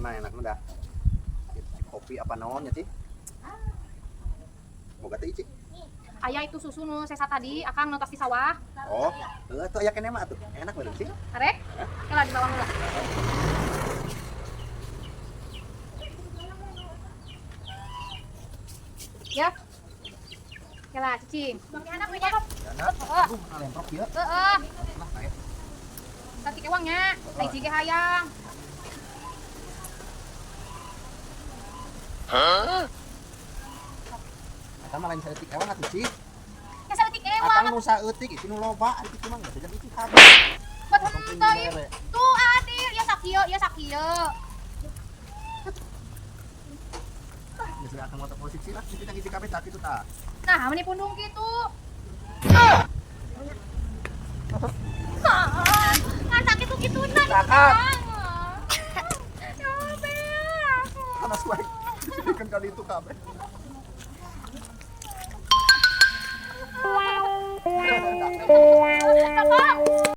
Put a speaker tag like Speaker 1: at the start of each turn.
Speaker 1: mah enak mah dah. Kopi apa naonnya sih? Boga teh Ici.
Speaker 2: Ayah itu susu nu sesa tadi, akang nu tos di sawah.
Speaker 1: Oh, tuh aya keneh mah atuh. Enak bener sih.
Speaker 2: Arek? Kela di bawah heula. Ya. Kela cicing. Bang anak we nya.
Speaker 1: Enak. Aduh, lemprok ieu.
Speaker 2: Heeh.
Speaker 1: Lah kae.
Speaker 2: Tadi kewangnya, tadi jige hayang.
Speaker 1: Eta mah lain saeutik ewang atuh sih.
Speaker 2: Ya saeutik
Speaker 1: Akang
Speaker 2: ewang.
Speaker 1: nu saeutik itu nu loba itu cuma enggak jadi itu habis.
Speaker 2: Buat henteu. Tuh adir, ya sakieu, ya sakieu.
Speaker 1: Geus akang moto posisi lah kita ngisi kabeh tak kitu tah.
Speaker 2: Nah, meni pundung kitu. Kan sakit tuh kitunan.
Speaker 1: Kakak.
Speaker 2: Coba.
Speaker 1: Panas wae. Bikin kali itu kabeh.
Speaker 2: Kakak.